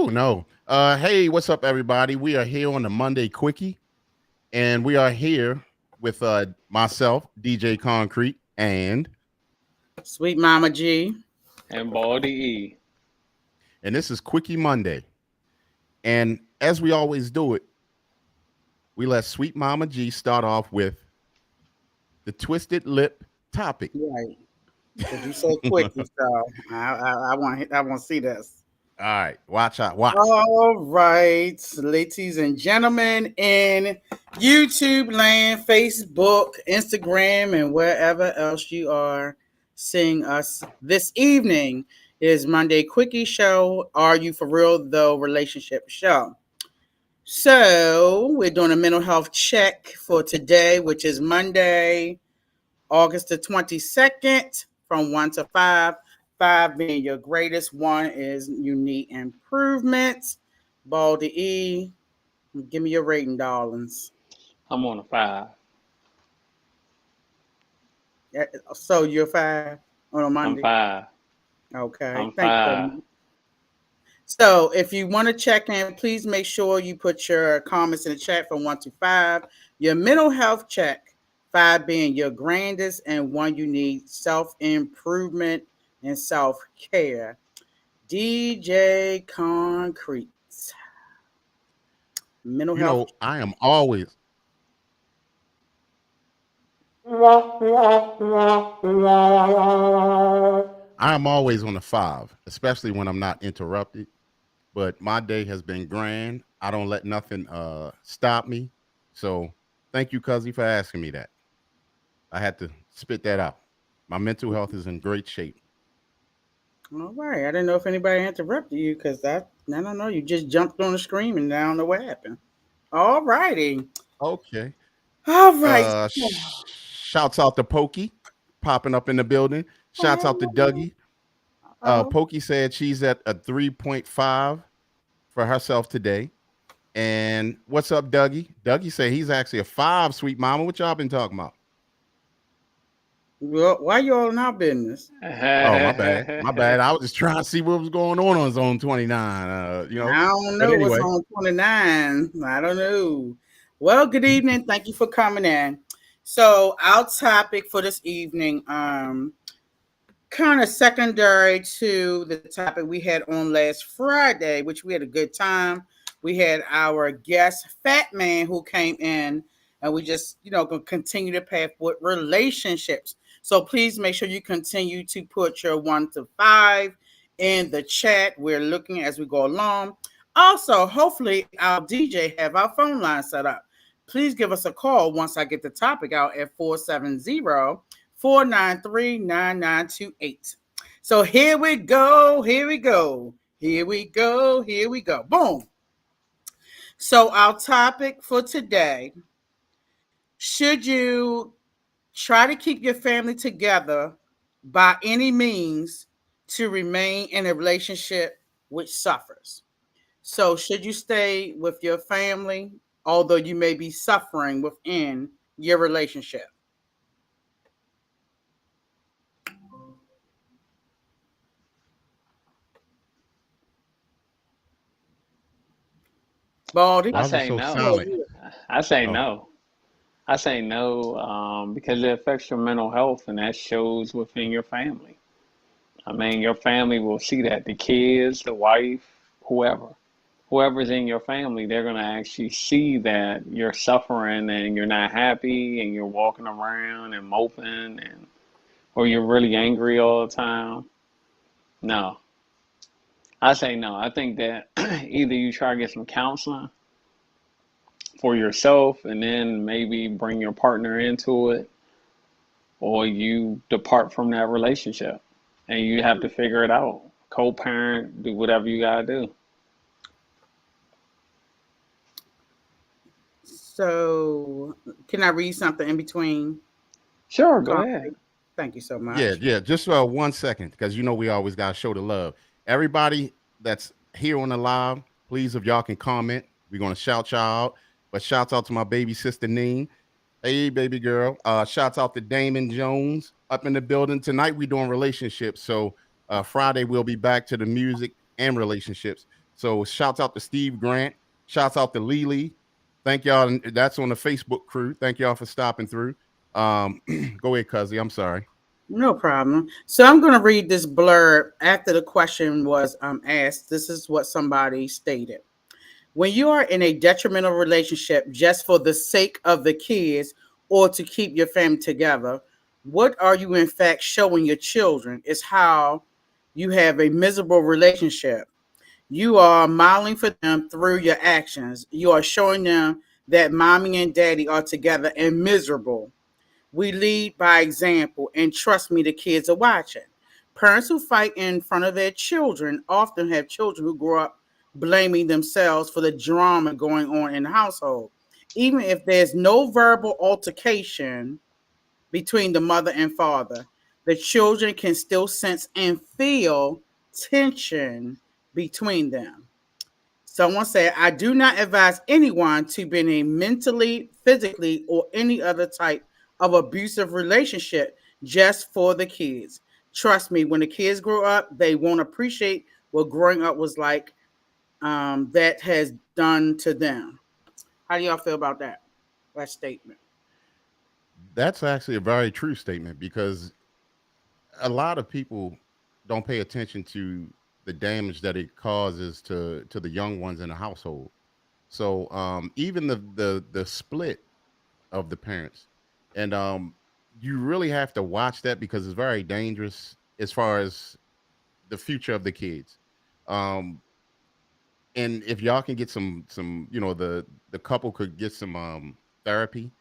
Oh no. Hey, what's up, everybody? We are here on the Monday Quickie, and we are here with myself, DJ Concrete, Sweet Mama G. And Baldy E. this is Quickie Monday. And as we always do it, we let Sweet Mama G start off with the twisted lip topic. Right. Because you so quickie, so I want to see this. All right, watch out, watch. All right, ladies and gentlemen, in YouTube land, Facebook, Instagram, and wherever else you are seeing us this evening is Monday Quickie Show. Are you for real though? Relationship show. So we're doing a mental health check for today, which is Monday, August the 22nd, from 1 to 5. 5 being your greatest, 1 is you need improvements. Baldy E, give me your rating, darlings. I'm on a 5. So you're 5 on a I'm Monday? 5. Okay, I'm thank 5. you. So if you want to check in, please make sure you put your comments in the chat from 1 to 5. Your mental health check, 5 being your grandest, and 1 you need self-improvement and self-care. DJ Concrete. Mental You health. know, I am always on the 5, especially when I'm not interrupted. But my day has been grand. I don't let nothing stop me. So thank you, Cuzzy, for asking me that. I had to spit that out. My mental health is in great shape. All right. I didn't know if anybody interrupted you because I don't know. You just jumped on the screen and I don't know what happened. All righty. Okay. All right. Shouts out to Pokey popping up in the building. Shouts out to Dougie. Oh, Pokey said she's at a 3.5 for herself today. And what's up, Dougie? Dougie said he's actually a 5, sweet mama. What y'all been talking about? well, why you all in our business? Oh, my bad. My bad. I was just trying to see what was going on Zone 29. I don't But know what's anyway, on 29. I don't know. Well, good evening. Thank you for coming in. So our topic for this evening, kind of secondary to the topic we had on last Friday, which we had a good time. We had our guest, Fat Man, who came in, and we just, gonna continue the path with relationships. So please make sure you continue to put your 1 to 5 in the chat. We're looking as we go along. Also, hopefully, our DJ have our phone line set up. Please give us a call once I get the topic out at 470-493-9928. So here we go, here we go, here we go, here we go. Boom. So our topic for today, should you try to keep your family together by any means to remain in a relationship which suffers? So should you stay with your family although you may be suffering within your relationship? Baldy? I why is it say so no. silent? I say Oh, no. I say no because it affects your mental health and that shows within your family. I mean, your family will see that. The kids, the wife, whoever. Whoever's in your family, they're going to actually see that you're suffering and you're not happy and you're walking around and moping and or you're really angry all the time. No, I say no. I think that either you try to get some counseling for yourself and then maybe bring your partner into it, or you depart from that relationship and you have to figure it out. Co parent, do whatever you got to do. So, can I read something in between? Sure, go ahead. Concrete? Thank you so yeah, much. yeah. Just 1 second, because we always got to show the love. Everybody that's here on the live, please, if y'all can comment, we're going to shout y'all out. But shouts out to my baby sister, Neen. Hey, baby girl. Shouts out to Damon Jones up in the building. Tonight we doing relationships. So Friday we'll be back to the music and relationships. So shouts out to Steve Grant. Shouts out to Lily. Thank y'all. And that's on the Facebook crew. Thank y'all for stopping through. Go ahead, Cuzzy. I'm sorry. No problem. So I'm going to read this blurb after the question was asked. This is what somebody stated. When you are in a detrimental relationship just for the sake of the kids or to keep your family together, what are you in fact showing your children is how you have a miserable relationship. You are modeling for them through your actions. You are showing them that mommy and daddy are together and miserable. We lead by example, and trust me, the kids are watching. Parents who fight in front of their children often have children who grow up blaming themselves for the drama going on in the household. Even if there's no verbal altercation between the mother and father, the children can still sense and feel tension between them. Someone said, I do not advise anyone to be in a mentally, physically, or any other type of abusive relationship just for the kids. Trust me, when the kids grow up, they won't appreciate what growing up was like, that has done to them. How do y'all feel about that statement? That's actually a very true statement because a lot of people don't pay attention to the damage that it causes to the young ones in the household. So even the split of the parents, and you really have to watch that because it's very dangerous as far as the future of the kids. Um, and if y'all can get some, the couple could get some therapy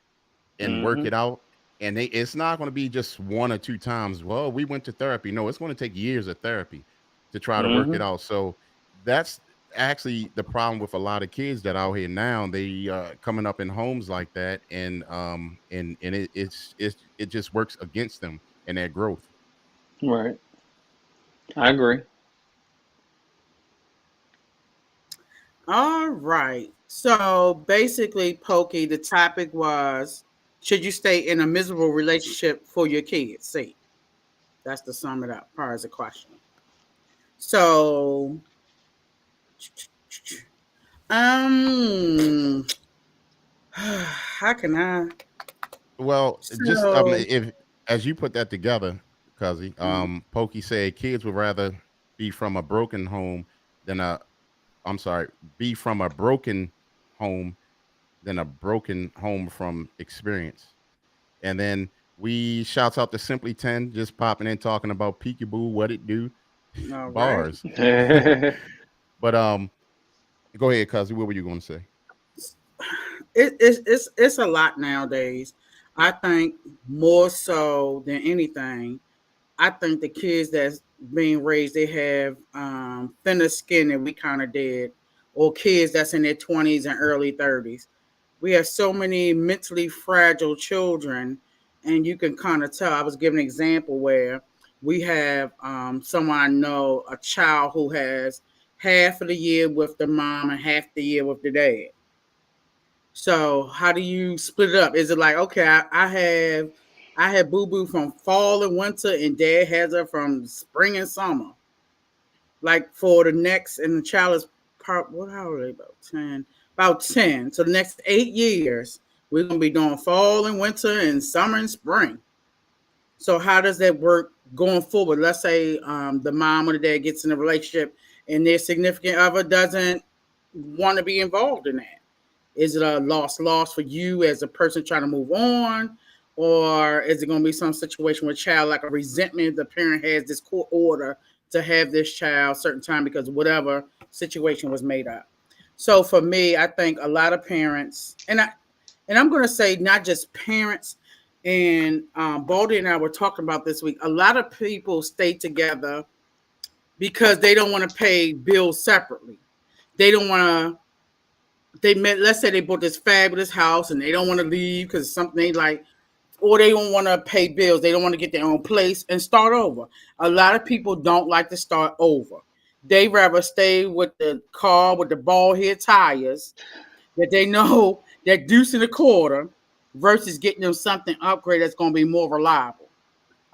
and work Hmm. it out. And it's not going to be just one or two times. Well, we went to therapy. No, it's going to take years of therapy to try to work it Hmm. out. So that's actually the problem with a lot of kids that out here now. They coming up in homes like that, and it just works against them and their growth. Right. I agree. All right. So basically, Pokey, the topic was, should you stay in a miserable relationship for your kids' sake? That's to sum it up, part as a question. So, um, how can I? Well, just So, if as you put that together, Cuzzy, Pokey said kids would rather be from a broken home than a I'm sorry, be from a broken home than a broken home from experience. And then we shouts out to Simply 10, just popping in talking about Peekaboo, what it do, all right. bars. But go ahead, Cuzzy, what were you going to say? It's a lot nowadays. I think more so than anything, I think the kids that's being raised, they have thinner skin than we kind of did, or kids that's in their 20s and early 30s. We have so many mentally fragile children, and you can kind of tell. I was giving an example where we have someone I know, a child who has half of the year with the mom and half the year with the dad. So how do you split it up? Is it like, okay, I have Boo Boo from fall and winter, and Dad has her from spring and summer. Like for the next, and the child is part. What how are they about 10? About 10. So the next 8 years, we're gonna be doing fall and winter and summer and spring. So how does that work going forward? Let's say the mom or the dad gets in a relationship, and their significant other doesn't want to be involved in that. Is it a loss for you as a person trying to move on? Or is it going to be some situation with child like a resentment? The parent has this court order to have this child certain time because whatever situation was made up. So for me, I think a lot of parents, and I'm going to say not just parents, and Baldy and I were talking about this week. A lot of people stay together because they don't want to pay bills separately. They don't want to, they met, let's say they bought this fabulous house and they don't want to leave because it's something they like, or they don't want to pay bills. They don't want to get their own place and start over. A lot of people don't like to start over. They rather stay with the car with the bald head tires that they know that deuce in a quarter versus getting them something upgrade that's going to be more reliable.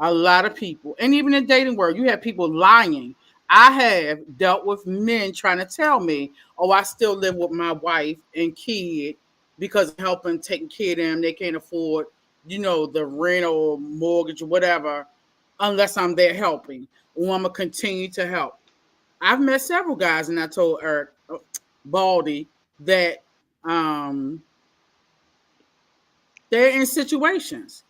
A lot of people, and even in dating world, you have people lying I have dealt with men trying to tell me, "Oh, I still live with my wife and kid because of helping taking care of them. They can't afford, the rent or mortgage or whatever, unless I'm there helping, or I'm gonna continue to help." I've met several guys, and I told Eric Baldy that um, they're in situations.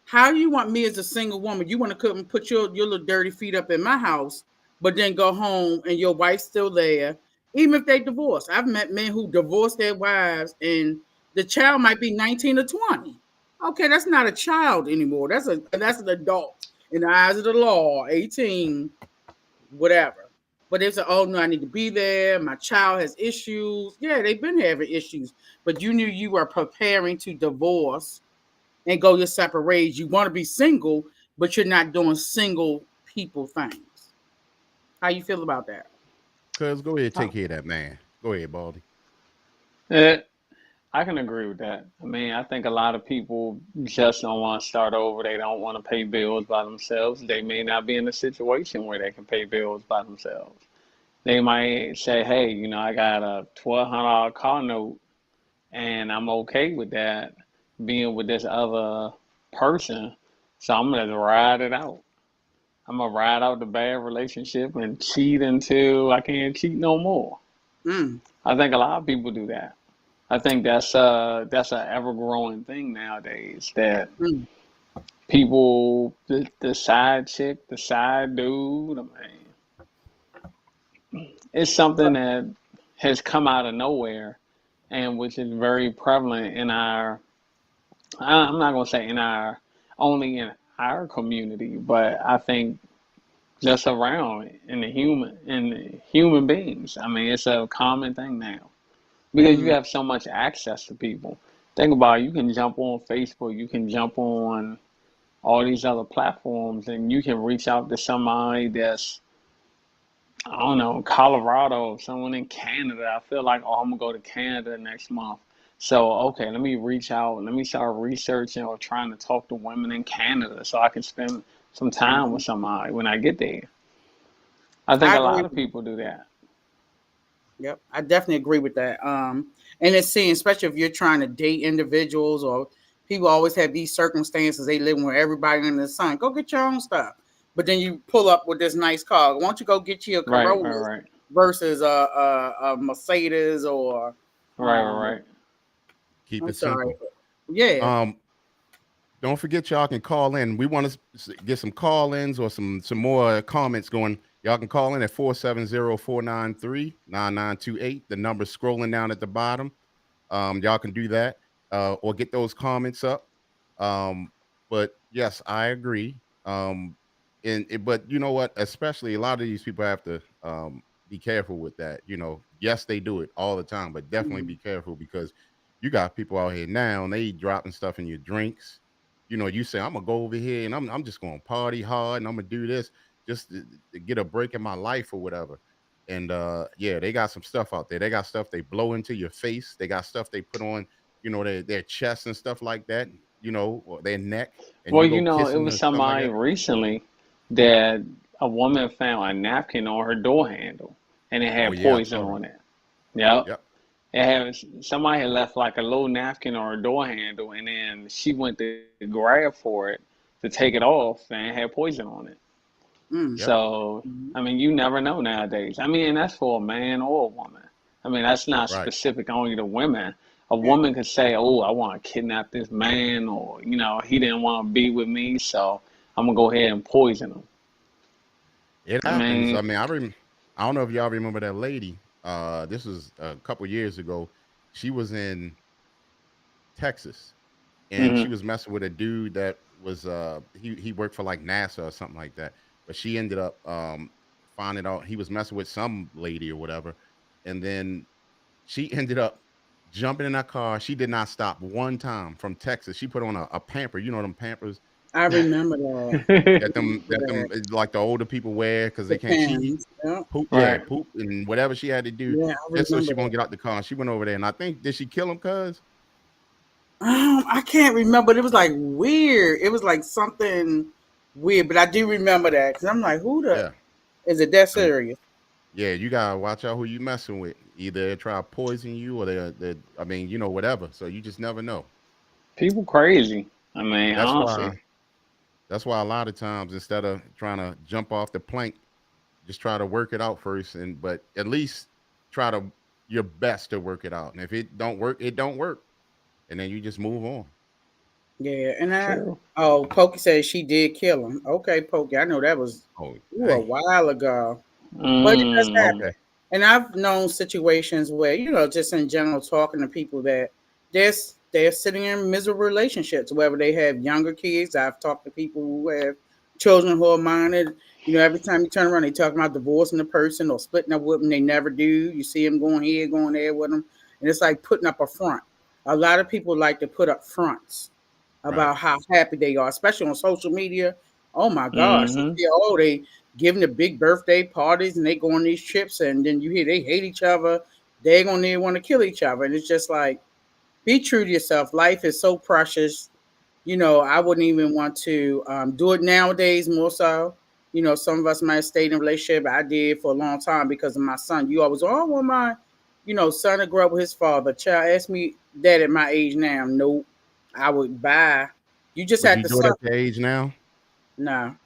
How do you want me as a single woman? You want to come and put your little dirty feet up in my house, but then go home and your wife's still there, even if they divorce. I've met men who divorced their wives and the child might be 19 or 20. Okay, that's not a child anymore. That's an adult in the eyes of the law, 18, whatever. But they say, "Oh no, I need to be there. My child has issues." Yeah, they've been having issues, but you knew you were preparing to divorce and go your separate ways. You want to be single, but you're not doing single people things. How you feel about that? Cuz go ahead, take Oh, care of that man. Go ahead, Baldy. eh, I can agree with that. I mean, I think a lot of people just don't want to start over. They don't want to pay bills by themselves. They may not be in a situation where they can pay bills by themselves. They might say, hey, I got a $1,200 car note and I'm okay with that being with this other person. So I'm going to ride it out. I'm going to ride out the bad relationship and cheat until I can't cheat no more. Mm, I think a lot of people do that. I think that's a ever growing thing nowadays that mm, people the side chick, the side dude, I mean, it's something that has come out of nowhere and which is very prevalent in our I'm not gonna say in our only in our community, but I think just around in the human beings. I mean, it's a common thing now because you mm, have so much access to people. Think about it, you can jump on Facebook, you can jump on all these other platforms, and you can reach out to somebody that's I don't know, Colorado, someone in Canada. I feel like, oh, I'm gonna go to Canada next month. So, okay, let me reach out, let me start researching or trying to talk to women in Canada so I can spend some time with mm. somebody when I get there. I think I a agree. lot of people do that. Yep, I definitely agree with that. And it's seeing, especially if you're trying to date individuals or people always have these circumstances. They live with everybody in the sun. Go get your own stuff. But then you pull up with this nice car. Why don't you go get you a Right, Corolla right, versus a Mercedes or right, um, right, right. Keep I'm it sorry. simple. Yeah. Um, don't forget y'all can call in. We want to get some call-ins or some more comments going. Y'all can call in at 470-493-9928. The number's scrolling down at the bottom. Y'all can do that or get those comments up. Um, but yes, I agree. But you know what? Especially a lot of these people have to be careful with that. Yes, they do it all the time, but definitely Mhm. be careful because you got people out here now and they dropping stuff in your drinks. You say I'm gonna go over here and I'm just gonna party hard and I'm gonna do this just to get a break in my life or whatever. And yeah, they got some stuff out there. They got stuff they blow into your face. They got stuff they put on, their chest and stuff like that, or their neck, and Well, you go kiss it them was and stuff like somebody that. recently that a woman found a napkin on her door handle and it Oh had yeah, I poison saw that. on it. Yep. Yep. It had somebody had left like a little napkin on her door handle, and then she went to grab for it to take it off, and it had poison on it. Mm. Yep. So, Mhm. I mean, you never know nowadays. I mean, and that's for a man or a woman. I mean, that's not Right. specific only to women. A Yeah. woman could say, "Oh, I want to kidnap this man," or he didn't want to be with me, so I'm gonna go ahead and poison him. It I happens. I mean, mean, I don't know if y'all remember that lady. This was a couple years ago. She was in Texas and she hmm was messing with a dude that was he worked for like NASA or something like that. But she ended up finding out he was messing with some lady or whatever. And then she ended up jumping in her car. She did not stop one time from Texas. She put on a pamper, them pampers I that remember that. that them like the older people wear because The they can't. She pins. Yeah. poop, yeah, right. poop and whatever she had to do Yeah, I just so remember she won't that. get out the car. She went over there and I think did she kill him? Cuz I can't remember. It was like weird. It was like something weird, but I do remember that because I'm like, who the? yeah, Is it that So, serious? yeah, you gotta watch out who you messing with. Either they try to poison you, or I mean, whatever. So you just never know. People crazy. I mean, That's why honestly, a lot of times, instead of trying to jump off the plank, just try to work it out first, and but at least try to your best to work it out. And if it don't work, it don't work, and then you just move on. Yeah, and I true. oh, Pokey said she did kill him. Okay, Pokey, I know that was Oh, a dang. while ago, but it does Mm, happen. Okay. And I've known situations where just in general, talking to people that they're sitting in miserable relationships, whether they have younger kids. I've talked to people who have children who are minor. Every time you turn around, they talk about divorcing the person or splitting up with them. They never do. You see them going here, going there with them, and it's like putting up a front. A lot of people like to put up fronts Right. about how happy they are, especially on social media. Oh my gosh, you mm-hmm. see, oh, they giving the big birthday parties and they go on these trips, and then you hear they hate each other. They're gonna want to kill each other, and it's just like, be true to yourself. Life is so precious. I wouldn't even want to do it nowadays more so. Some of us might have stayed in a relationship. I did for a long time because of my son. You always, oh, I want my, son to grow up with his father. Child, ask me that at my age now. Nope. I would buy. You just Would have you to do it at suffer. the age now? No.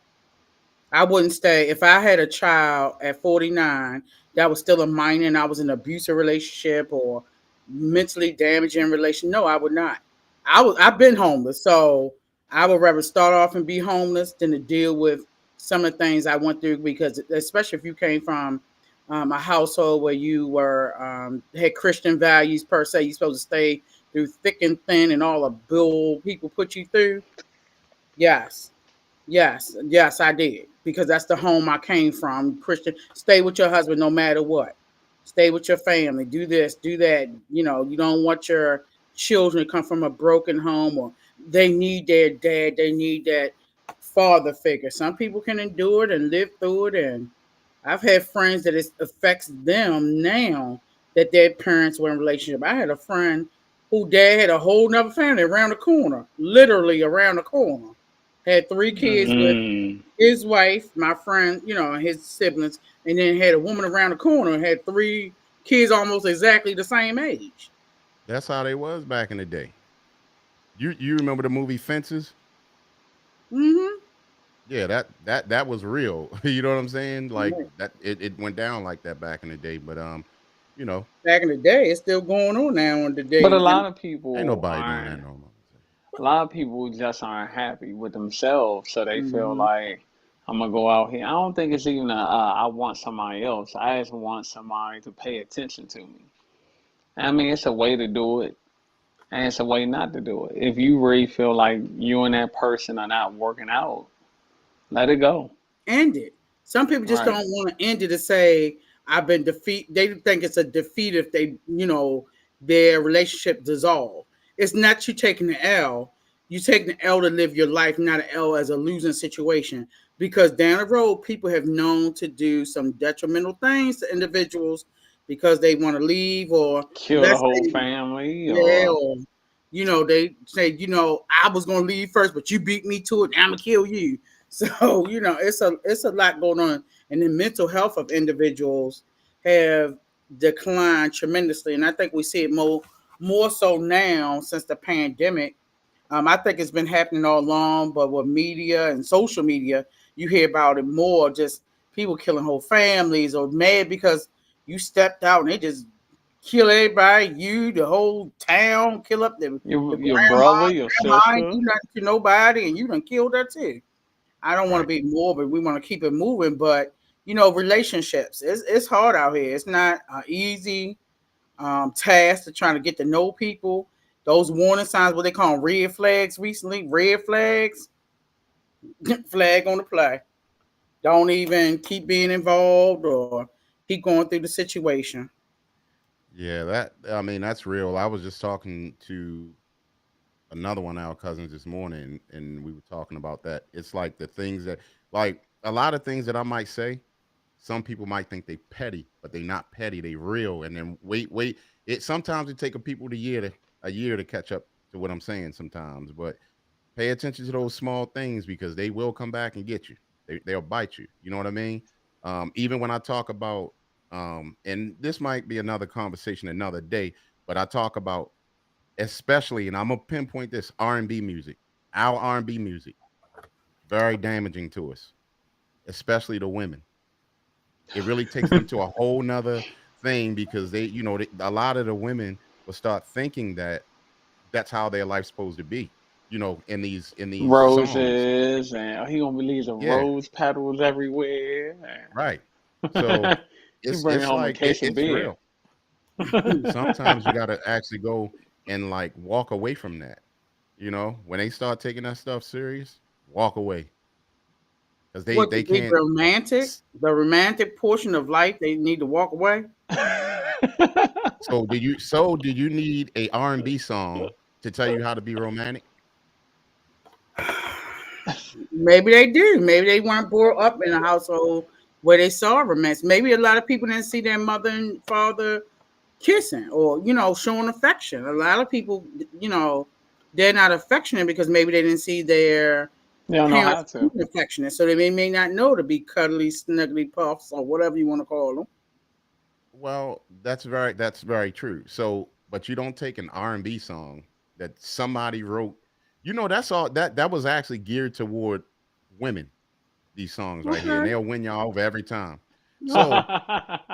I wouldn't stay. If I had a child at 49 that was still a minor and I was in an abusive relationship or mentally damaging relation, no, I would not. I've been homeless, so I would rather start off and be homeless than to deal with some of the things I went through, because especially if you came from a household where you were had Christian values per se, you're supposed to stay through thick and thin and all the bull people put you through. Yes. Yes, yes, I did, because that's the home I came from. Christian, stay with your husband no matter what. Stay with your family. Do this, do that. You don't want your children to come from a broken home, or they need their dad. They need that father figure. Some people can endure it and live through it, and I've had friends that it affects them now that their parents were in a relationship. I had a friend who dad had a whole nother family around the corner, literally around the corner. Had three kids with Mm. his wife, my friend, and his siblings, and then had a woman around the corner and had three kids almost exactly the same age. That's how they was back in the day. You remember the movie Fences? Mm-hmm. Yeah, that was real. You know what I'm saying? Like Right. that it went down like that back in the day. But you know, Back in the day, it's still going on now in the But a day. lot of ain't people nobody doing that aren't. no more. A lot of people just aren't happy with themselves, so they feel Mm-hmm. like I'm gonna go out here. I don't think it's even I want somebody else. I just want somebody to pay attention to me. I mean, it's a way to do it, and it's a way not to do it. If you really feel like you and that person are not working out, let it go. End it. Some people just Right. don't want to end it to say I've been defeat. They think it's a defeat if their relationship dissolve. It's not you taking the L. You taking the L to live your life, not an L as a losing situation. Because down the road, people have known to do some detrimental things to individuals because they want to leave, or Kill the let's whole say, family, yeah, or or they say, I was gonna leave first, but you beat me to it. Now I'm gonna kill you. So it's a lot going on, and the mental health of individuals have declined tremendously, and I think we see it more so now since the pandemic. I think it's been happening all along, but with media and social media, you hear about it more. Just people killing whole families, or mad because you stepped out and they just kill everybody, you, the whole town, kill up the your brother, your grandma ain't sister. do nothing to nobody, and you done killed her too. I don't want to Right. be morbid. We want to keep it moving, but relationships, it's hard out here. It's not easy task to trying to get to know people. Those warning signs, what they call 'em, red flags recently, red flags, flag on the play. Don't even keep being involved or keep going through the situation. Yeah, that I mean that's real. I was just talking to another one of our cousins this morning, and we were talking about that. It's like the things that, like a lot of things that I might say, some people might think they petty, but they not petty. They real. And then wait. It sometimes it take a people a year to catch up to what I'm saying sometimes. But pay attention to those small things because they will come back and get you. They'll bite you. You know what I mean? Even when I talk about, and this might be another conversation another day, but I talk about, especially, and I'm gonna pinpoint this, R&B music. Our R&B music, very damaging to us, especially the women. It really takes them to a whole nother thing because a lot of the women will start thinking that that's how their life's supposed to be, in these songs. Roses, and he gonna be leaving Yeah, rose petals everywhere. right. So He it's bring it's home a like case of it's beer. real. Sometimes you got to actually go and like walk away from that. When they start taking that stuff serious, walk away because they What to they be can't. romantic? The romantic portion of life, they need to walk away. So do you need a R&B song to tell you how to be romantic? Maybe they do. Maybe they weren't brought up in a household where they saw romance. Maybe a lot of people didn't see their mother and father kissing or showing affection. A lot of people, they're not affectionate because maybe they didn't see their They don't know how parents to. being affectionate, so they may not know to be cuddly, snuggly puffs or whatever you want to call them. Well, that's very true. So, but you don't take an R&B song that somebody wrote. That's all that was actually geared toward women. These songs right here, and Okay. they'll win y'all over every time. So,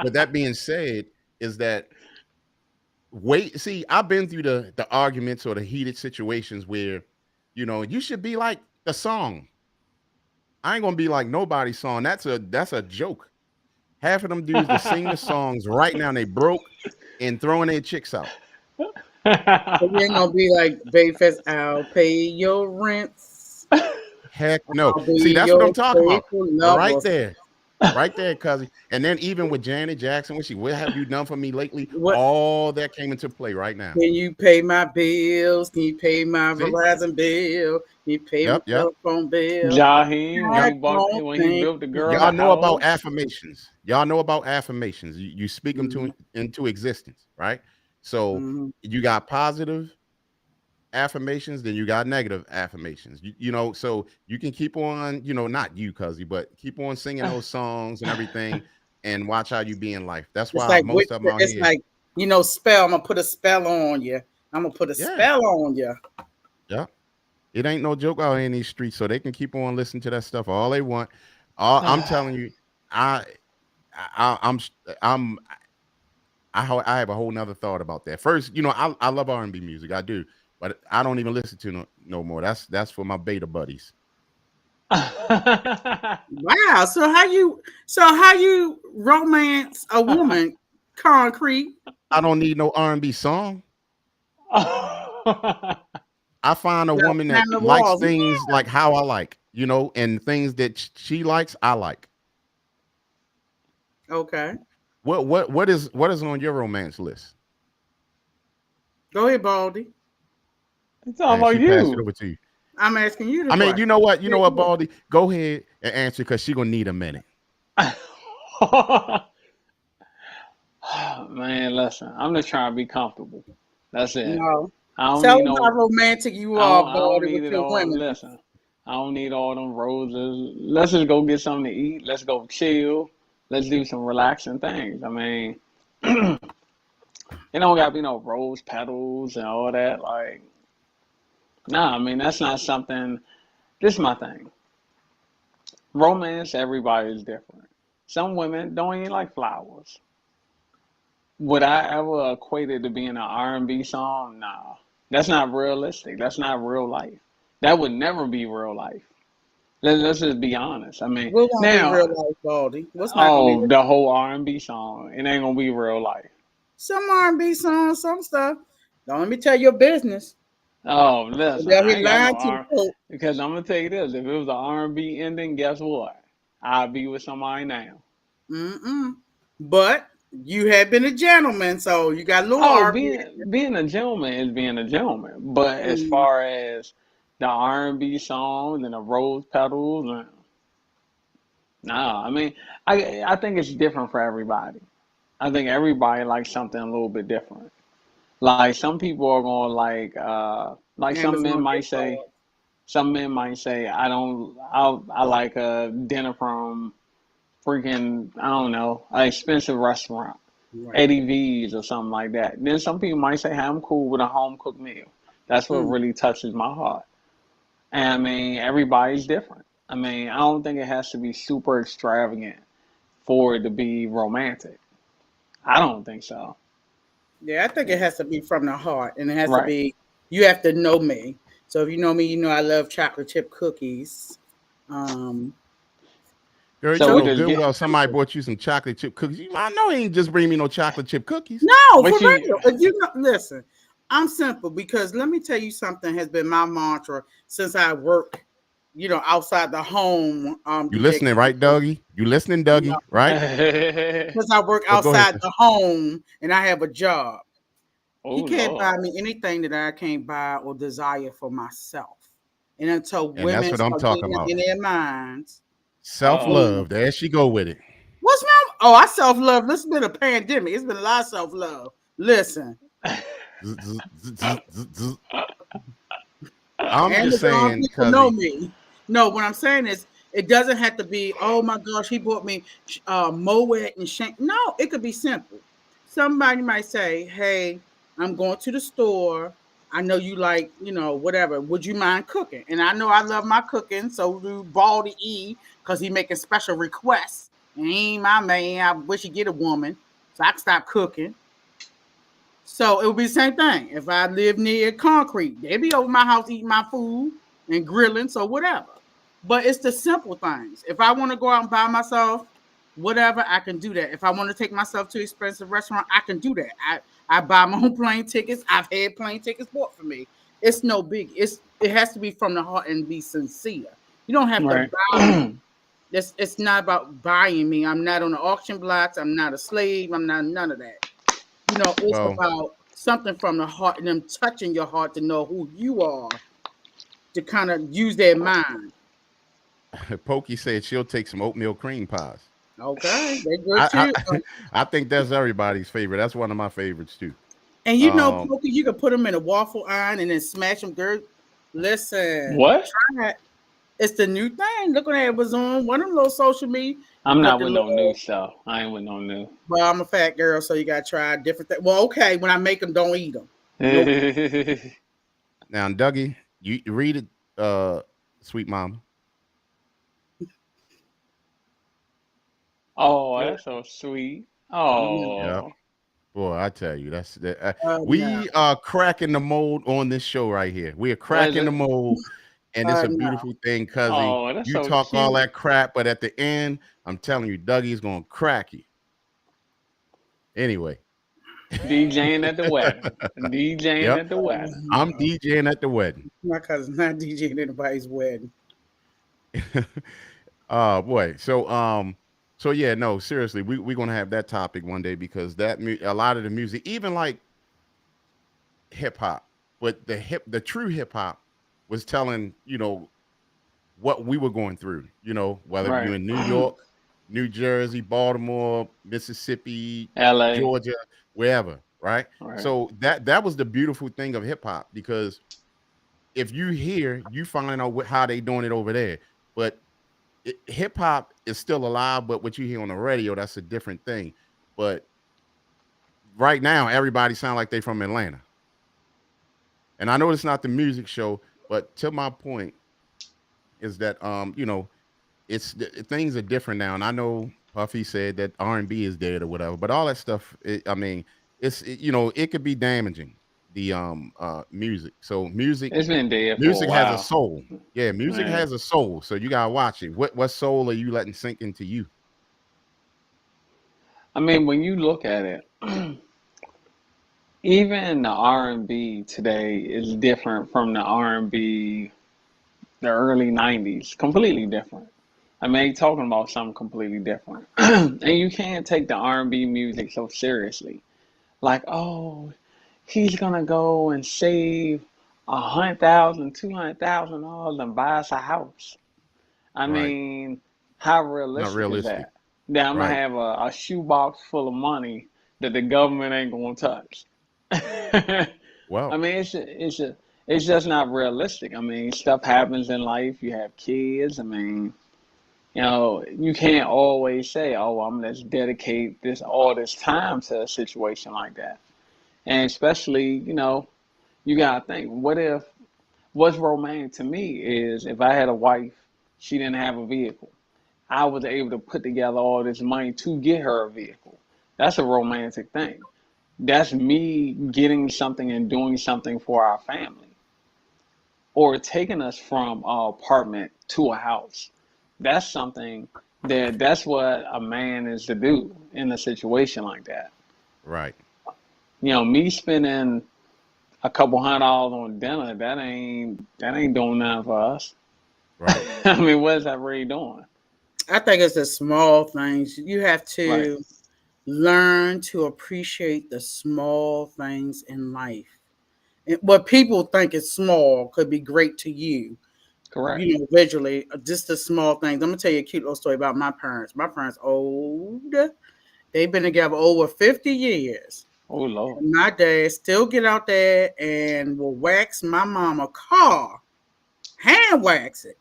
with that being said, is that wait? See, I've been through the arguments or the heated situations where, you should be like the song. I ain't gonna be like nobody's song. That's a joke. Half of them dudes that sing the songs right now, they broke and throwing their chicks out. So you ain't gonna be like Bayfest. I'll pay your rents. Heck no. I'll See, be that's what I'm your talking about. faithful Right lover. there. Right there, cousin. And then even with Janet Jackson, when what have you done for me lately? What All that came into play right now. can you pay my bills? Can you pay my See? Verizon bill? Can you pay my Yep, yep. telephone bill? Jaheim, Y'all, I don't when he think built the girl y'all a know about house. affirmations. Y'all know about affirmations. You speak them Mhm, into existence, right? So mhm. you got positive affirmations, then you got negative affirmations. So you can keep on, not you, cuzzy, but keep on singing those songs and everything, and watch how you be in life. That's It's why like most of them out it's here, like spell. I'm gonna put a spell on you. I'm gonna put a yeah, spell on you. yeah. It ain't no joke out here in these streets, so they can keep on listening to that stuff all they want. I'm telling you, I, I I'm I have a whole nother thought about that. First, I love R&B music, I do, but I don't even listen to no more. That's for my beta buddies. Wow. So how you romance a woman? Concrete. I don't need no R&B song. I find a Gotta woman that climb the likes walls. things like how I like, and things that she likes, I like. Okay. What is on your romance list? Go ahead, Baldy. It's all And about she passed it you. over to you. I'm asking you the I mean, you question. know what? You know Yeah, what, yeah. Baldy? Go ahead and answer because she gonna need a minute. Man, listen, I'm just trying to be comfortable. That's it. No. I don't Tell need them how no. romantic you are, I don't Baldy, need with it your all. women. Listen, I don't need all them roses. Let's just go get something to eat. Let's go chill. Let's do some relaxing things. I mean, it don't gotta be no rose petals and all that. Like, nah. I mean, that's not something. This is my thing. Romance, everybody is different. Some women don't even like flowers. Would I ever equate it to being an R&B song? Nah. That's not realistic. That's not real life. That would never be real life. Let's just be honest. I mean, What won't be real now, life, Baldy? What's not gonna be oh, real? the whole R&B song, it ain't gonna be real life. Some R&B songs, some stuff. Don't let me tell your business. Oh, listen, They'll I be ain't got no lying to the R folk. because I'm gonna tell you this: if it was an R&B ending, guess what? I'd be with somebody now. Mm-mm. But you have been a gentleman, so you got a little Oh, R&B. being a gentleman is being a gentleman. But as Mm. far as the R&B songs and the rose petals, nah, I mean, I think it's different for everybody. I think everybody likes something a little bit different. Like some people are going like Amazon gift card. some men might say I don't I like dinner from freaking, I don't know, an expensive restaurant, Right. Eddie V's or something like that. Then some people might say, hey, I'm cool with a home cooked meal. That's what Mm. really touches my heart. And I mean, everybody's different. I mean, I don't think it has to be super extravagant for it to be romantic. I don't think so. Yeah, I think it has to be from the heart, and it has to Right. be. You have to know me. So if you know me, you know I love chocolate chip cookies. Um, Girl, So you we so know just good get, well somebody bought you some chocolate chip cookies. I know he ain't just bring me no chocolate chip cookies. no, for but you, real. If you know, listen, I'm simple because let me tell you something has been my mantra since I work, outside the home. You DJ, listening, right, Dougie? You listening, Dougie? Right? because I work But go ahead, outside sis. the home and I have a job. oh He can't buy Lord. me anything that I can't buy or desire for myself. And until And that's women what I'm start getting talking that about. in their minds, Self Oh. mm, love. There she go with it. what's wrong? Oh, I self love. This has been a pandemic. It's been a lot of self love. Listen, Zzz, zzz, zzz, zzz, zzz. I'm just Amazon saying, people know cuzzy. me. No, what I'm saying is, it doesn't have to be. Oh my gosh, he bought me Moet and Shank. No, it could be simple. Somebody might say, "Hey, I'm going to the store. I know you like, whatever. Would you mind cooking?" And I know I love my cooking, so do Baldy E, because he making special requests. And he ain't my man. I wish he get a woman, so I can stop cooking. So it would be the same thing. If I live near concrete, they be over my house eating my food and grilling, so whatever. But it's the simple things. If I want to go out and buy myself whatever, I can do that. If I want to take myself to an expensive restaurant, I can do that. I buy my own plane tickets. I've had plane tickets bought for me. It's no big. It has to be from the heart and be sincere. You don't have to Right. buy me. It's not about buying me. I'm not on the auction blocks. I'm not a slave. I'm not none of that. It's Well, about something from the heart and them touching your heart to know who you are, to kind of use their mind. Pokey said she'll take some oatmeal cream pies. Okay, they good I too. I, I think that's everybody's favorite. That's one of my favorites too. And Um, Pokey, you can put them in a waffle iron and then smash them. Girl, listen, What? try it. It's the new thing. Look what it was on one of them little social media. You I'm put not the with no new little. stuff. I ain't with no new. Well, I'm a fat girl, so you gotta try different things. Well, okay, when I make them, don't eat them. Nope. now, Dougie, you read it, sweet mama. Oh, that's so sweet. No, Yeah. Oh, Boy, I tell you, that's that. no, We are cracking the mold on this show right here. We are what is cracking the it? mold, and it's a no. beautiful thing, cuzzy. Oh, that's You so talk all cute. that crap, but at the end, I'm telling you, Dougie's gonna crack you. Anyway, DJing at the wedding. DJing yep, at the wedding. I'm No. DJing at the wedding. My cousin's not DJing anybody's wedding. Oh boy. So yeah, no, seriously, we're gonna have that topic one day because a lot of the music, even like hip hop, but the true hip hop was telling, what we were going through, whether Right. you're in New York, New Jersey, Baltimore, Mississippi, LA. Georgia, wherever, right? Right. So that was the beautiful thing of hip hop because if you hear, you find out how they doing it over there. But hip hop is still alive, but what you hear on the radio, that's a different thing. But right now, everybody sound like they from Atlanta. And I know it's not the music show, but to my point is that things are different now. And I know Puffy said that R&B is dead or whatever, but all that stuff, I mean, it could be damaging the music. So It's been dead for a music has a while. soul. Yeah, music Right. has a soul. So you gotta watch it. What soul are you letting sink into you? I mean, when you look at it, even the R&B today is different from the R&B the early 90s. Completely different. I mean, you're talking about something completely different. And you can't take the R&B music so seriously. Like, oh, he's gonna go and save $100,000, $200,000 and buy us a house. I Right. mean, how Not realistic is realistic. that? That I'm gonna Right. have a shoebox full of money that the government ain't gonna touch. I Well, mean, it's just not realistic. I mean, stuff happens in life. You have kids. I mean, You can't always say, "Oh, I'm gonna dedicate this time to a situation like that." And especially, you gotta think, what's romantic to me is if I had a wife, she didn't have a vehicle. I was able to put together all this money to get her a vehicle. That's a romantic thing. That's me getting something and doing something for our family, or taking us from our apartment to a house. That's something that's what a man is to do in a situation like that. Right. Me spending a couple $100 on dinner, that ain't doing nothing for us. Right. I mean, what is that really doing? I think it's the small things. You have Right. to learn to appreciate the small things in life. What people think is small could be great to you, Correct. visually. Just the small things. I'm gonna tell you a cute little story about my parents. My parents old. They've been together over 50 years. Oh Lord. And my dad still get out there and will wax my mama car, hand wax it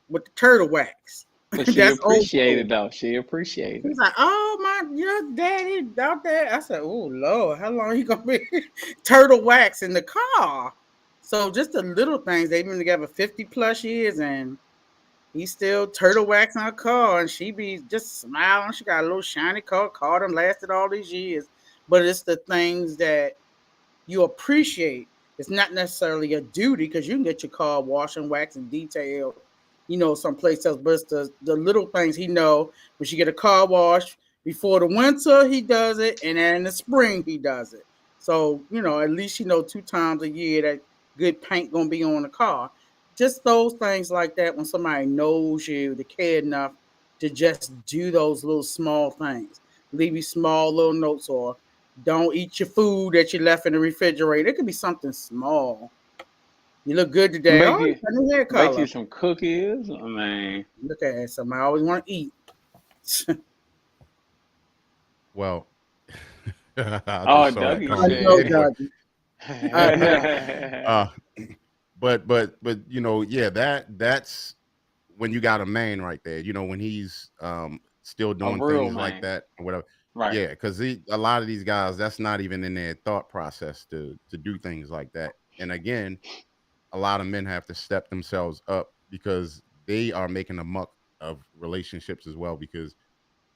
with the turtle wax. But she That's old school. appreciated though. She appreciated. He's like, "Oh my, your daddy out there." I said, "Oh Lord, how long you gonna be turtle wax in the car?" So just the little things. They've been together 50 plus years, and he's still turtle waxing her car, and she be just smiling. She got a little shiny car. Car done lasted all these years, but it's the things that you appreciate. It's not necessarily a duty because you can get your car washed and waxed and detailed, someplace else. But it's the little things he know. When she get a car wash before the winter, he does it, and then in the spring he does it. So at least 2 times a year that good paint gonna be on the car. Just those things like that. When somebody knows you, they care enough to just do those little small things, leave you small little notes, or don't eat your food that you left in the refrigerator. It could be something small. You look good today. Make Oh, you you got new hair make you color. some cookies. I mean, Look at that. Somebody always want to eat. Well, I oh, just saw that Dougie I comment know, real quick. said. Dougie. I know. uh, but yeah, that's when you got a man right there. When he's still A doing real things like man. that or whatever. Right. Yeah, because a lot of these guys, that's not even in their thought process to do things like that. And again, a lot of men have to step themselves up because they are making a muck of relationships as well, because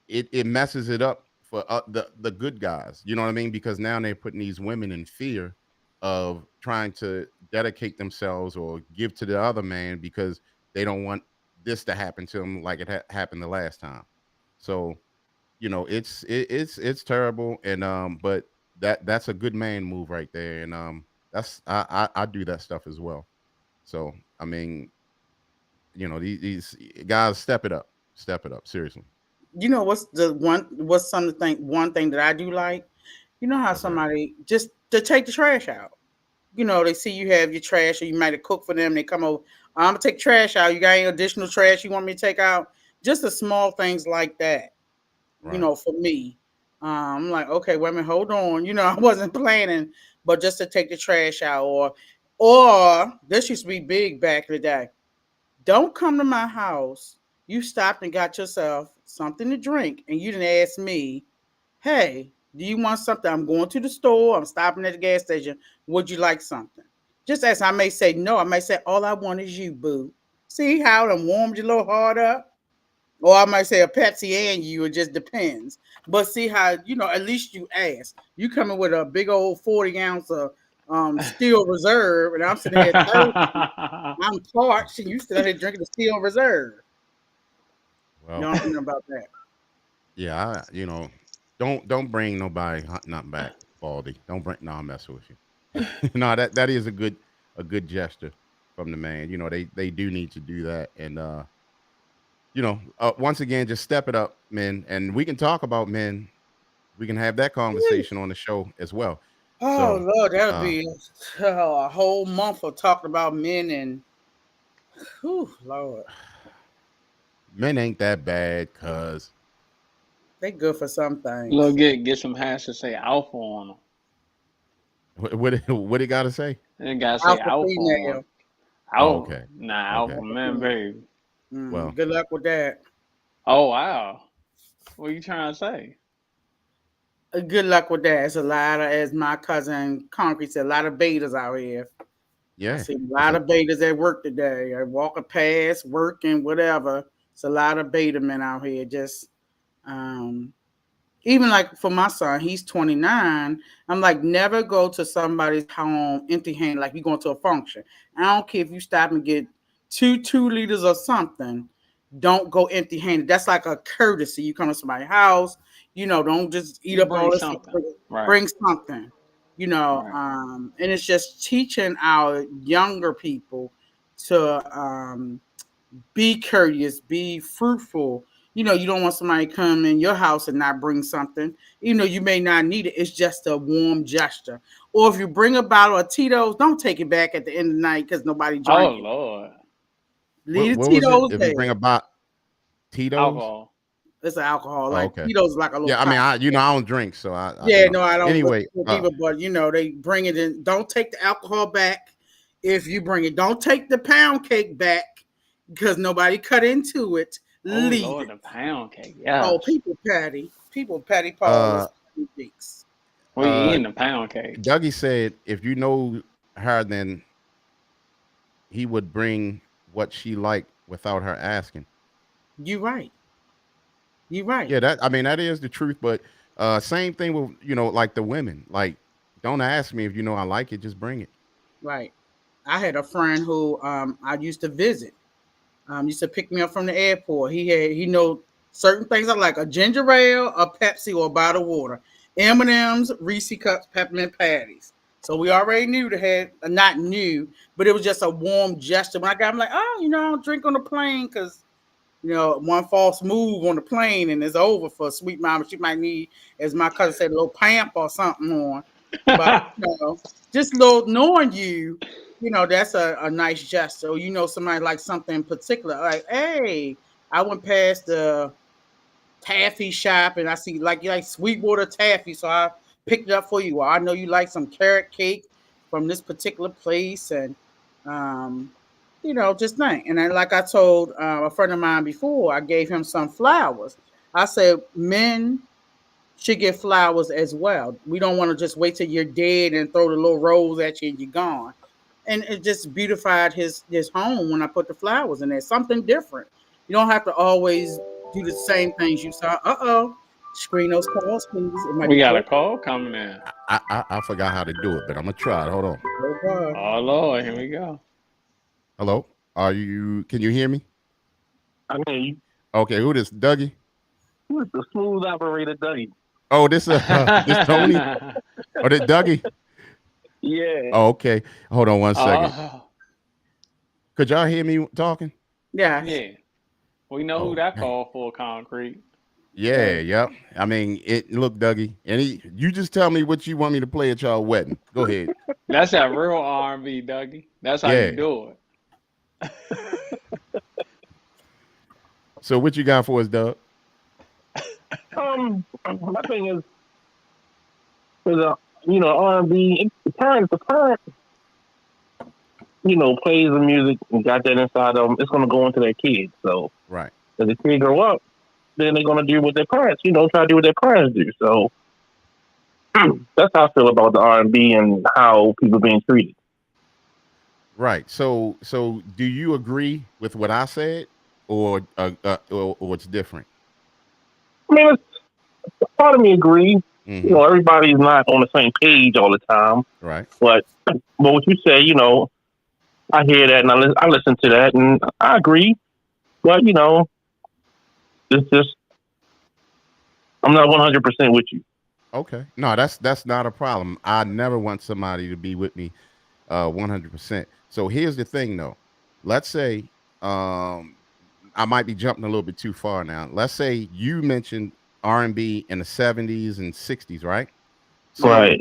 it messes it up for the good guys. You know what I mean? Because now they're putting these women in fear of trying to dedicate themselves or give to the other man because they don't want this to happen to them like it happened the last time. So it's terrible, and but that's a good man move right there, and that's I do that stuff as well. So I mean, these guys, step it up, seriously. What's one thing that I do like? You know how What's that? somebody just to take the trash out. They see you have your trash, or you might have cooked for them. They come over, I'm gonna take trash out. You got any additional trash you want me to take out? Just the small things like that. Right. For me, I'm like, okay, wait a minute, hold on. I wasn't planning, but just to take the trash out, or this used to be big back in the day. Don't come to my house. You stopped and got yourself something to drink, and you didn't ask me, hey, do you want something? I'm going to the store. I'm stopping at the gas station. Would you like something? Just as I may say no, I may say, all I want is you, boo. See how it warmed your little heart up? Or I might say a Pepsi and you, it just depends. But see how, at least you ask. You coming with a big old 40 ounce of steel reserve, and I'm sitting here thirsty. I'm parched, and you still here drinking the steel reserve. You Well, don't know about that. yeah, don't bring nobody not back, Baldy. Don't bring. No, I'm messing with you. No, that is a good gesture from the man. They do need to do that, and once again, just step it up, men, and we can talk about men. We can have that conversation on the show as well. Oh So, Lord, that would uh, be a whole month of talking about men and whew, Lord, men ain't that bad, cuz they good for some Look, things. get some hash to say alpha on them. what it got to say? They gotta say Alpha alpha on. female, Oh, Alpha, okay, nah, okay. alpha alpha man, female. baby. Well, Good luck with that. Oh wow. What are you trying to say? Good luck with that. It's a lot of, as my cousin Concrete said, a lot of betas out here. I yeah, see a it's lot of betas at work today. I walking past, working, whatever. It's a lot of beta men out here. Just um, even like for my son, he's 29. I'm like, never go to somebody's home empty handed, like you going to a function. I don't care if you stop and get 2 liters or something. Don't go empty handed. That's like a courtesy. You come to somebody's house, don't just eat You up all bring this stuff. something. Right. Bring something, Right. and it's just teaching our younger people to be courteous, be fruitful. You don't want somebody to come in your house and not bring something. You may not need it. It's just a warm gesture. Or if you bring a bottle of Tito's, don't take it back at the end of the night because nobody Oh drank it. Lord. Leave the what was it? Tito's If you there. bring about Tito's, Alcohol. It's an alcohol. oh, Like okay. Tito's, like a little Yeah, I mean, pop. I don't drink, so I Yeah, no, I don't Anyway, with people, but they bring it in. Don't take the alcohol back if you bring it. Don't take the pound cake back because nobody cut into it. Oh Leave Lord, it. the pound cake. Oh, Yes. people patty Paul is uh, weeks. We uh, eating the pound cake. Dougie said if you know her, then he would bring what she liked without her asking. You right. You right. Yeah, that I mean that is the truth. But same thing with like the women. Like, don't ask me if you know I like it. Just bring it. Right. I had a friend who I used to visit. Used to pick me up from the airport. He know certain things I like: a ginger ale, a Pepsi, or a bottle of water. M&M's, Reese cups, peppermint patties. So we already knew to have not new, but it was just a warm gesture. When I got, I'm like, oh, I don't drink on the plane because one false move on the plane and it's over for sweet mama. She might need, as my cousin said, a little pamp or something on. But just little knowing that's a nice gesture. Or somebody like something in particular. Like, hey, I went past the taffy shop and I see like you like Sweetwater taffy, so I picked it up for you. Or I know you like some carrot cake from this particular place, and um, just think. And then, like I told a friend of mine before, I gave him some flowers. I said, men should get flowers as well. We don't want to just wait till you're dead and throw the little rose at you and you're gone. And it just beautified his home when I put the flowers in there. Something different. You don't have to always do the same things you saw. Screen those calls, please. It might We be got a close. call coming in. I forgot how to do it, but I'm gonna try it. Hold on. Oh God. Oh Lord, here we go. Hello. Are you? Can you hear me? I mean, Okay. Who this? Dougie. who is the smooth operator, Dougie? Oh, this this Tony. Oh, this Dougie. Yeah. Oh, okay. Hold on one second. Oh Could y'all hear me talking? Yes. yeah. We know who Oh, that dang. called for concrete. Yeah. Yep. I mean, look, Dougie. You just tell me what you want me to play at y'all wedding. Go ahead. That's that real R&B, Dougie. That's how you Yeah. do it. So what you got for us, Doug? My thing is R&B. The parent, plays the music and got that inside of them. It's gonna go into their kids. So Right. as the kids grow up, then they're gonna do what their parents, try to do what their parents do. So that's how I feel about the R&B and how people being treated. Right. So do you agree with what I said, or it's different? I mean, part of me agree. Mm-hmm. Everybody's not on the same page all the time, Right. but what you say, I hear that and I listen to that and I agree. But it's just I'm not 100% with you. Okay. No, that's not a problem. I never want somebody to be with me 100%. So here's the thing though. Let's say I might be jumping a little bit too far now. Let's say you mentioned R&B in the 70s and 60s, right? So Right.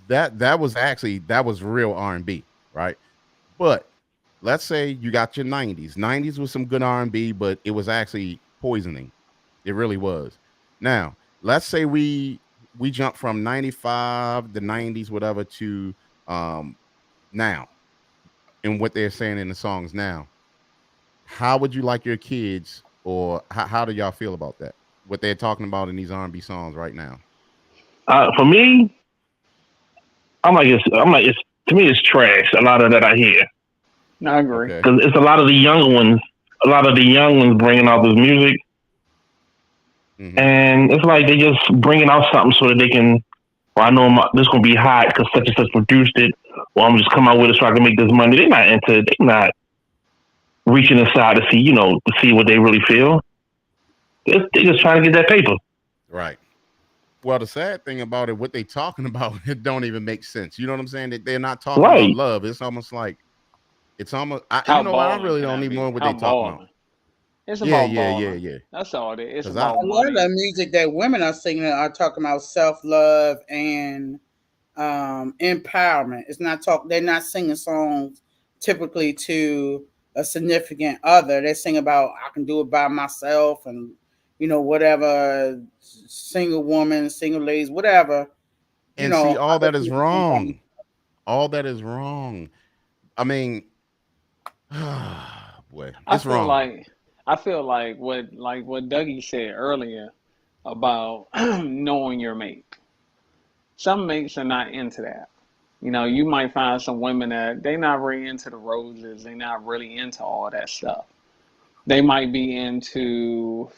that was real R&B, right? But let's say you got your 90s. 90s was some good R&B, but it was actually poisoning. It really was. Now, let's say we jump from 95, the 90s, whatever, to now, and what they're saying in the songs now. how would you like your kids, or how do y'all feel about that? What they're talking about in these R&B songs right now? For me, it's to me it's trash. A lot of that I hear I agree. Okay. because it's a lot of the younger ones. A lot of the young ones bringing out this music, Hmm. and it's like they just bringing out something so that they can. Well, I know this gonna be hot because such and such produced it. Well, I'm just come out with it so I can make this money. They're not into. They're not reaching inside to see, to see what they really feel. They're just trying to get that paper. Right. Well, the sad thing about it, what they talking about, it don't even make sense. You know what I'm saying? That they're not talking about Right. love. It's almost like it's almost. You How know what? I balling really can don't I even be? know what How they talking about. balling? It's Yeah, about yeah, yeah, balling. yeah. That's all it is. It's Because I about A lot of the money. music that women are singing are talking about self love and empowerment. It's not talk. They're not singing songs typically to a significant other. They sing about I can do it by myself and whatever single woman, single ladies, whatever. and see all Other that is people sing about wrong. All that is wrong. I mean, boy, I it's feel wrong. like I feel like what Dougie said earlier about knowing your mate. Some mates are not into that. You might find some women that they not really into the roses. They not really into all that stuff. They might be into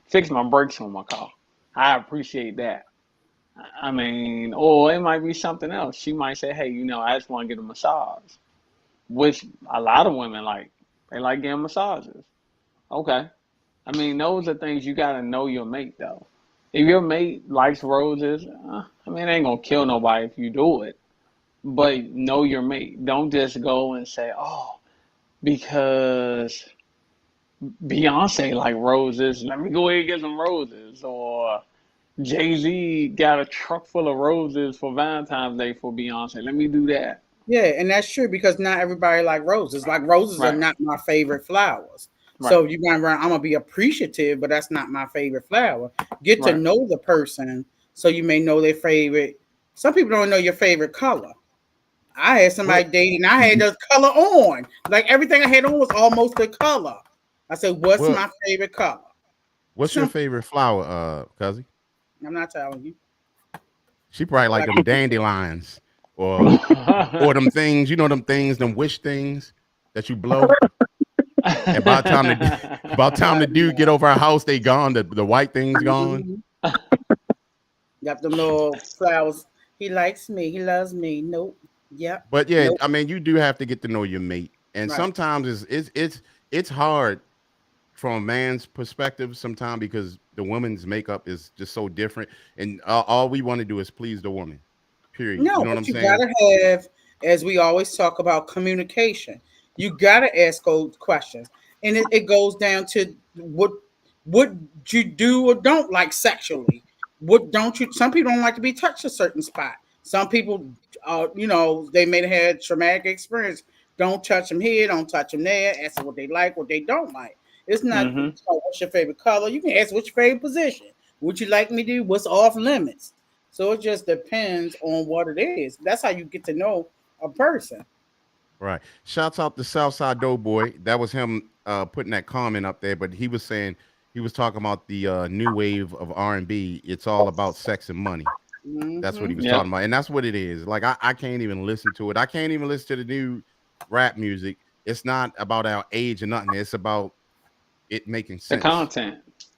fix my brakes on my car. I appreciate that. I mean, or it might be something else. She might say, "Hey, I just want to get a massage," which a lot of women like. They like getting massages. Okay. I mean, those are things you gotta know your mate though. If your mate likes roses, I mean, it ain't gonna kill nobody if you do it. But know your mate. Don't just go and say, "Oh, because Beyonce like roses, let me go ahead and get some roses," or Jay-Z got a truck full of roses for Valentine's Day for Beyonce. Let me do that. Yeah, and that's true because not everybody like roses. Like roses are Right, not my favorite flowers. right, So you're gonna run, I'm gonna be appreciative, but that's not my favorite flower. Get to right. know the person so you may know their favorite. Some people don't know your favorite color. I had somebody What dating, I had the color on. Like everything I had on was almost the color. I said, what's what my favorite color? what's your Simple. favorite flower, Cuzzy? I'm not telling you. She probably I like like them dandelions, or them things, them things, them wish things that you blow. And by the time the by the time the dude get over our house, they gone. The white thing's gone. Mhm. Got them little flowers. He likes me. He loves me. Nope. Yep. But yeah, Nope. I mean, you do have to get to know your mate, and Right. sometimes it's hard from a man's perspective sometimes because the woman's makeup is just so different, and all we want to do is please the woman. Period. You No, know what I'm but you saying? gotta have, as we always talk about, communication. You gotta ask those questions, and it goes down to what you do or don't like sexually. What don't you? Some people don't like to be touched a certain spot. Some people, they may have had traumatic experience. Don't touch them here. Don't touch them there. Ask them what they like, what they don't like. It's not Hmm. what's your favorite color. You can ask what's your favorite position. What you like me to do? What's off limits? So it just depends on what it is. That's how you get to know a person. Right. Shouts out to Southside Doughboy. That was him putting that comment up there, but he was saying he was talking about the new wave of R&B. It's all about sex and money. That's what he Hmm. was talking Yep. about, and that's what it is. Like I can't even listen to it. I can't even listen to the new rap music. It's not about our age or nothing. It's about it making The sense. content.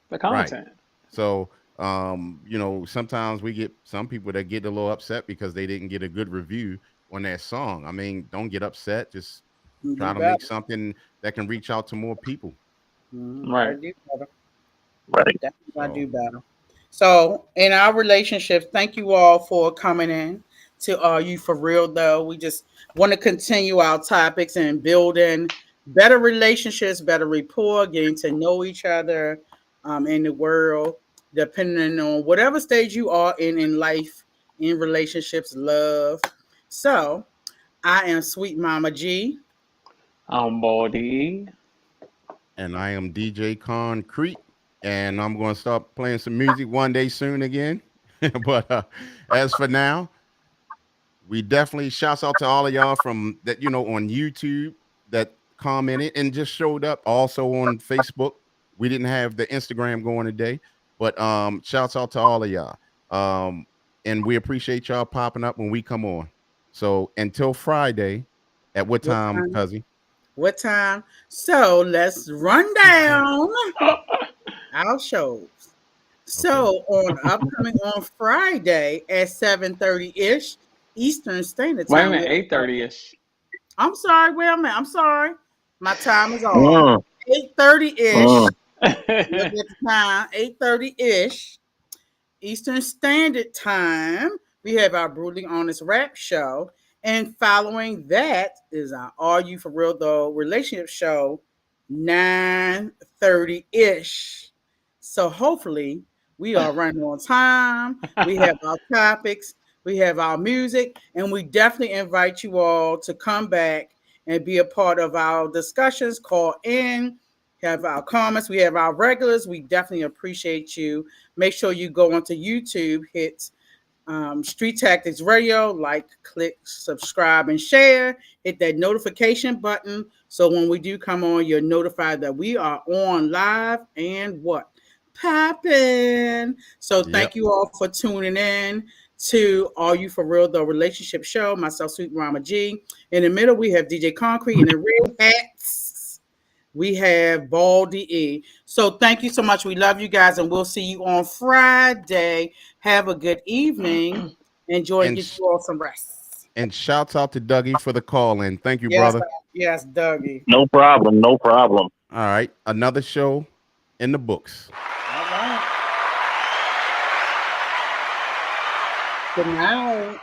The Right. content. So, sometimes we get some people that get a little upset because they didn't get a good review on that song. I mean, don't get upset. Just Do try to make better. something that can reach out to more people. Gotta Right. do better. Right. Definitely gotta So, do better. So in our relationships, thank you all for coming in to you for real though. We just want to continue our topics and building better relationships, better rapport, getting to know each other in the world, depending on whatever stage you are in life, in relationships, love. So I am Sweet Mama G. I'm Baldy. and I am DJ Concrete, and I'm going to start playing some music one day soon again. But as for now, we definitely shouts out to all of y'all from that on YouTube that commented and just showed up. Also on Facebook. We didn't have the Instagram going today, but shouts out to all of y'all. And we appreciate y'all popping up when we come on. So until Friday, at what What time, time? cousin? What time? So let's run down our shows. So on upcoming on Friday at 7:30 ish Eastern Standard Wait a Time. minute, 8:30 ish. I'm sorry, wait a minute. I'm sorry. My time is off. Mm, 8:30 ish. mm. Look at the time. 8:30 ish Eastern Standard Time. We have our Brutally Honest Rap Show. And following that is our Are You For Real Though relationship show, 9:30-ish. So hopefully we are running on time. We have our topics, we have our music, and we definitely invite you all to come back and be a part of our discussions. Call in, have our comments. We have our regulars. We definitely appreciate you. Make sure you go onto YouTube, hit Street Tactics Radio, like, click, subscribe, and share. Hit that notification button so when we do come on, you're notified that we are on live and what? Popping. So thank Yep. you all for tuning in to Are You For Real, the relationship show. Myself, Sweet Rama G. In the middle, we have DJ Concrete in the red hats. We have Baldy E. So thank you so much. We love you guys, and we'll see you on Friday. Have a good evening. Enjoy and And get you all some rest. and shouts out to Dougie for the call in. Thank you, Yes, brother. yes, Dougie. No problem. No problem. All right, another show in the books. All right. Good night.